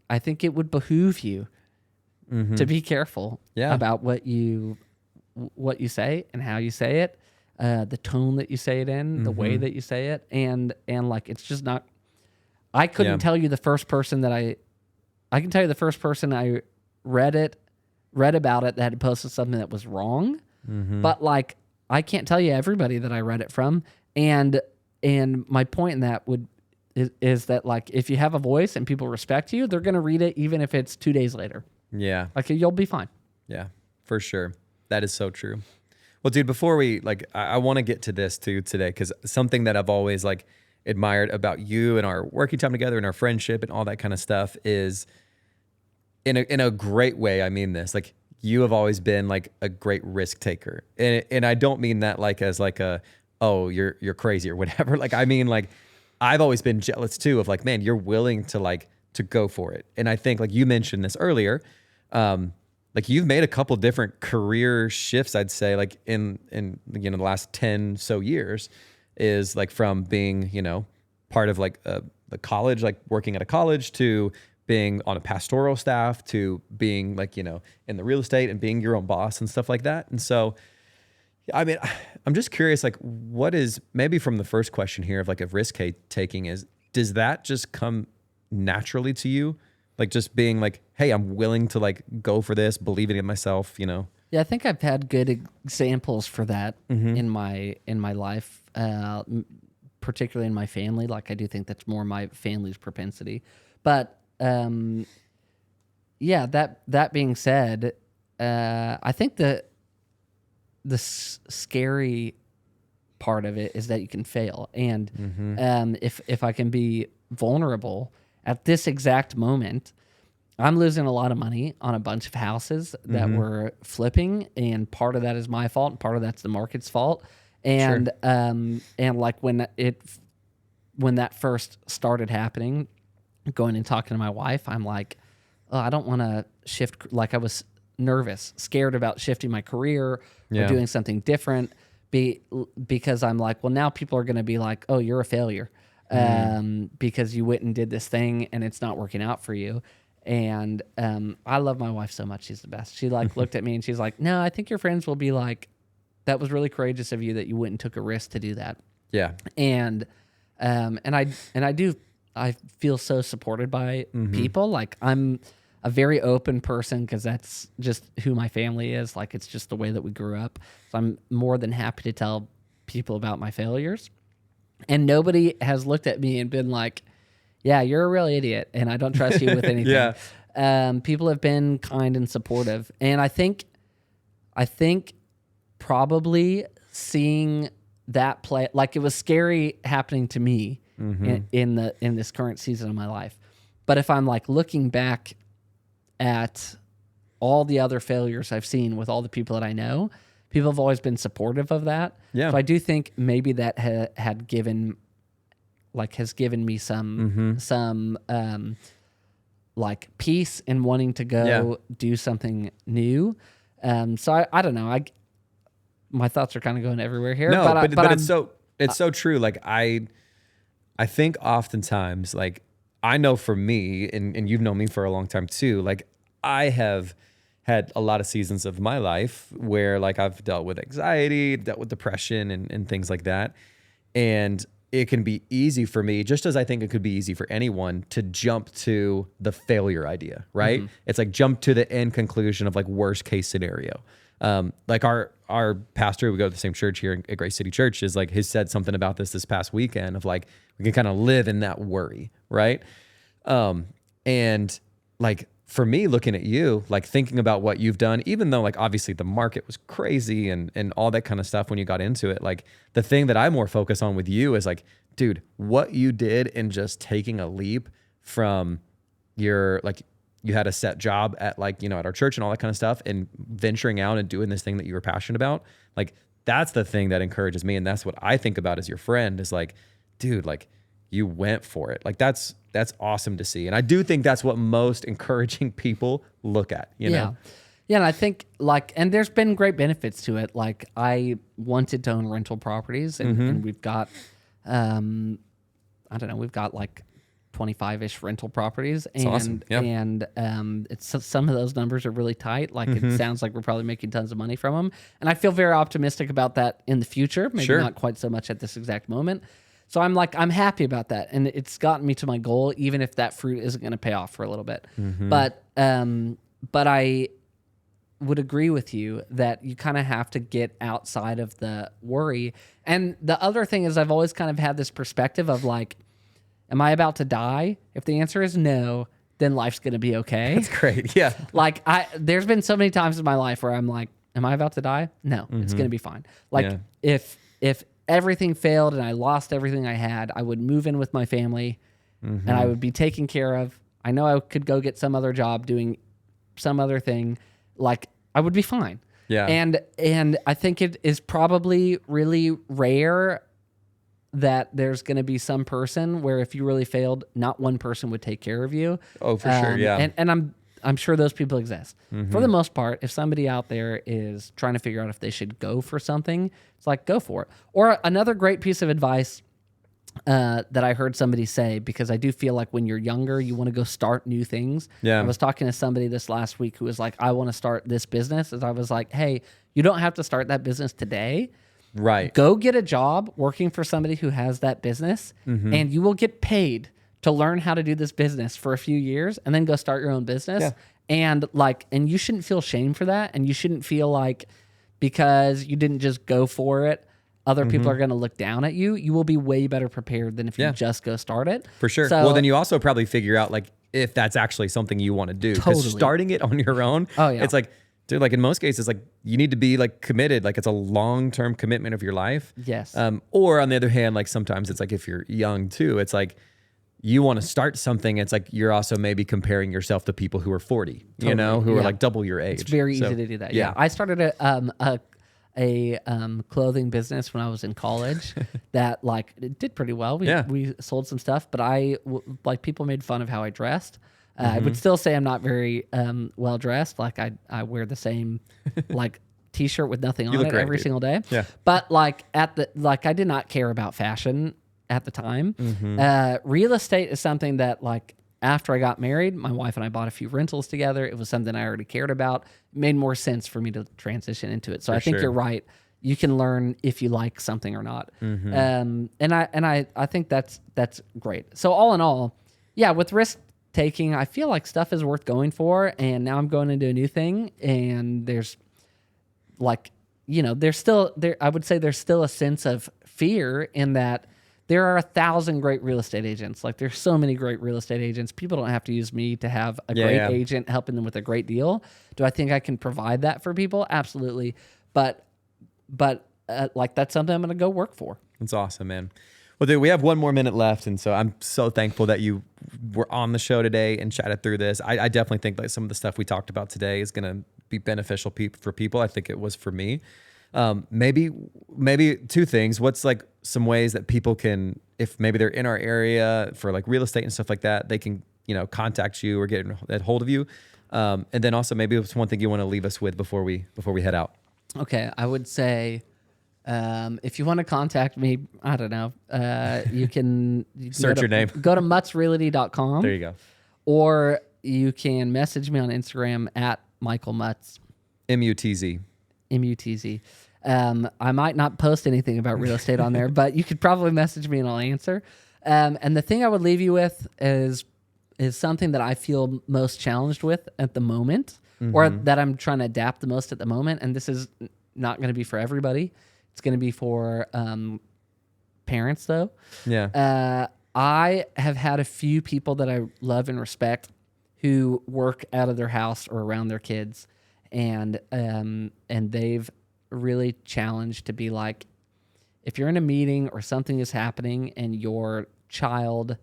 I think it would behoove you to be careful about what you say and how you say it, the tone that you say it in, the way that you say it, and like it's just not. I couldn't tell you the first person that I can tell you the first person I read about it that had posted something that was wrong, but like I can't tell you everybody that I read it from, and my point in that is that like if you have a voice and people respect you, they're gonna read it even if it's 2 days later. Yeah, like you'll be fine. Yeah, for sure. That is so true. Well, dude, before we I want to get to this too today, because something that I've always like admired about you and our working time together and our friendship and all that kind of stuff is in a great way. I mean this, like you have always been like a great risk taker. And I don't mean that like as like oh, you're crazy or whatever. Like, I mean, like I've always been jealous too of like, man, you're willing to go for it. And I think like you mentioned this earlier, like you've made a couple different career shifts, I'd say, like in the last 10 so years, is like from being, part of like the college, like working at a college, to being on a pastoral staff, to being like, in the real estate and being your own boss and stuff like that. And so, I mean, I'm just curious, like what is, maybe from the first question here of like a risk taking is, does that just come naturally to you? Like just being like, hey, I'm willing to like go for this, believing in myself, Yeah, I think I've had good examples for that in my life, particularly in my family. Like I do think that's more my family's propensity. But yeah, that being said, I think the scary part of it is that you can fail, and if I can be vulnerable. At this exact moment, I'm losing a lot of money on a bunch of houses that we're flipping, and part of that is my fault, and part of that's the market's fault. And and like when that first started happening, going and talking to my wife, I'm like, oh, I don't want to shift. Like I was nervous, scared about shifting my career or doing something different, because I'm like, well, now people are going to be like, oh, you're a failure. Because you went and did this thing and it's not working out for you. And I love my wife so much. She's the best. She like looked at me and she's like, no, I think your friends will be like, that was really courageous of you that you went and took a risk to do that. Yeah. And I feel so supported by people. Like I'm a very open person because that's just who my family is. Like it's just the way that we grew up. So I'm more than happy to tell people about my failures. And nobody has looked at me and been like, yeah, you're a real idiot and I don't trust you with anything. People have been kind and supportive. And I think probably seeing that play, like it was scary happening to me in this current season of my life. But if I'm like looking back at all the other failures I've seen with all the people that I know, people have always been supportive of that. Yeah. So I do think maybe that has given me some like peace in wanting to go do something new. So I don't know. My thoughts are kind of going everywhere here. No, but it's so true. Like I think oftentimes, like I know for me, and you've known me for a long time too. Like I have had a lot of seasons of my life where like I've dealt with anxiety, dealt with depression and things like that. And it can be easy for me, just as I think it could be easy for anyone, to jump to the failure idea, right? It's like jump to the end conclusion of like worst case scenario. Like our pastor, we go to the same church here at Grace City Church, is like, has said something about this past weekend of like, we can kind of live in that worry, right? And like, for me, looking at you, like thinking about what you've done, even though like obviously the market was crazy and all that kind of stuff when you got into it, like the thing that I more focus on with you is like, dude, what you did in just taking a leap from your, like you had a set job at like, at our church and all that kind of stuff, and venturing out and doing this thing that you were passionate about. Like that's the thing that encourages me. And that's what I think about as your friend is like, dude, like you went for it. Like that's awesome to see. And I do think that's what most encouraging people look at, you know? Yeah. And I think like, and there's been great benefits to it. Like I wanted to own rental properties and we've got, I don't know, we've got like 25-ish rental properties. That's awesome. Yep. And it's some of those numbers are really tight. Like it sounds like we're probably making tons of money from them. And I feel very optimistic about that in the future. Maybe not quite so much at this exact moment. So I'm happy about that. And it's gotten me to my goal, even if that fruit isn't going to pay off for a little bit. But I would agree with you that you kind of have to get outside of the worry. And the other thing is I've always kind of had this perspective of like, am I about to die? If the answer is no, then life's going to be okay. That's great. Yeah. Like there's been so many times in my life where I'm like, am I about to die? No, it's going to be fine. Like Yeah. if everything failed and I lost everything I had, I would move in with my family and I would be taken care of. I know I could go get some other job doing some other thing. Like I would be fine. Yeah. And I think it is probably really rare that there's going to be some person where if you really failed, not one person would take care of you. Oh, for sure. Yeah. And I'm sure those people exist. For the most part, if somebody out there is trying to figure out if they should go for something, it's like, go for it. Or another great piece of advice that I heard somebody say, because I do feel like when you're younger, you want to go start new things. Yeah. I was talking to somebody this last week who was like, I want to start this business. And I was like, hey, you don't have to start that business today. Right. Go get a job working for somebody who has that business, and you will get paid to learn how to do this business for a few years, and then go start your own business. Yeah. And you shouldn't feel shame for that, and you shouldn't feel like because you didn't just go for it, other people are going to look down at you. You will be way better prepared than if you just go start it. For sure. So, well, then you also probably figure out like if that's actually something you want to do. Because Totally. starting it on your own, it's like, dude, like in most cases, like you need to be like committed. Like it's a long-term commitment of your life. Yes. Or on the other hand, like sometimes it's like if you're young too, it's like you want to start something. It's like you're also maybe comparing yourself to people who are 40, you know, who are like double your age. It's very easy to do that. Yeah. I started a clothing business when I was in college that like it did pretty well. We sold some stuff, but like people made fun of how I dressed. I would still say I'm not very well dressed. Like I wear the same like t-shirt with nothing on it great, every dude. single day. Yeah. But like I did not care about fashion at the time. Real estate is something that like after I got married, my wife and I bought a few rentals together. It was something I already cared about. It made more sense for me to transition into it. So I think you're right. You can learn if you like something or not. And I think that's great. So all in all, yeah, with risk taking, I feel like stuff is worth going for. And now I'm going into a new thing, and there's like, you know, there's still there. I would say there's still a sense of fear in that there are 1,000 great real estate agents. Like there's so many great real estate agents. People don't have to use me to have a great agent helping them with a great deal. Do I think I can provide that for people? Absolutely. But like that's something I'm going to go work for. That's awesome, man. Well, dude, we have one more minute left, and so I'm so thankful that you were on the show today and chatted through this. I definitely think like some of the stuff we talked about today is going to be beneficial for people. I think it was for me. Maybe two things. What's like some ways that people can, if maybe they're in our area for like real estate and stuff like that, they can, you know, contact you or get a hold of you. And then also maybe it's one thing you want to leave us with before we head out. Okay. I would say, if you want to contact me, I don't know, you can Search your name. Go to mutzrealty.com. There you go. Or you can message me on Instagram at Michael Mutz. MUTZ. MUTZ. I might not post anything about real estate on there, but you could probably message me and I'll answer. And the thing I would leave you with is something that I feel most challenged with at the moment, or that I'm trying to adapt the most at the moment. And this is not going to be for everybody. It's going to be for parents, though. Yeah. I have had a few people that I love and respect who work out of their house or around their kids, and they've really challenged to be like, if you're in a meeting or something is happening and your child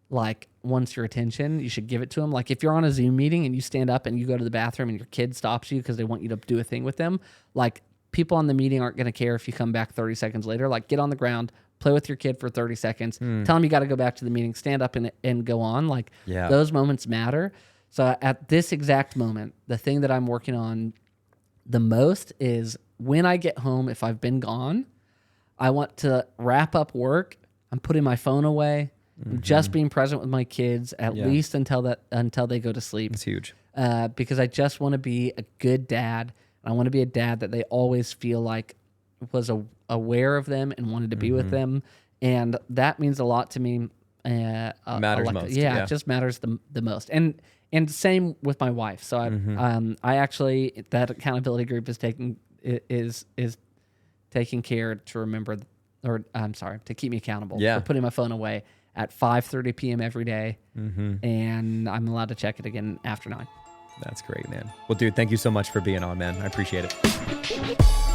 like wants your attention, you should give it to them. Like if you're on a Zoom meeting and you stand up and you go to the bathroom and your kid stops you because they want you to do a thing with them, like people on the meeting aren't going to care if you come back 30 seconds later. Like get on the ground, play with your kid for 30 seconds, tell them you got to go back to the meeting, stand up and go on. Like those moments matter. So at this exact moment, the thing that I'm working on the most is when I get home, if I've been gone, I want to wrap up work. I'm putting my phone away. I'm just being present with my kids at least until they go to sleep. It's huge. Because I just want to be a good dad. I want to be a dad that they always feel like was aware of them and wanted to be with them. And that means a lot to me. Matters most. Yeah, it just matters the most. And same with my wife. So I actually, that accountability group is taking care to remember, to keep me accountable. For putting my phone away at 5:30 p.m. every day. And I'm allowed to check it again after 9. That's great, man. Well, dude, thank you so much for being on, man. I appreciate it.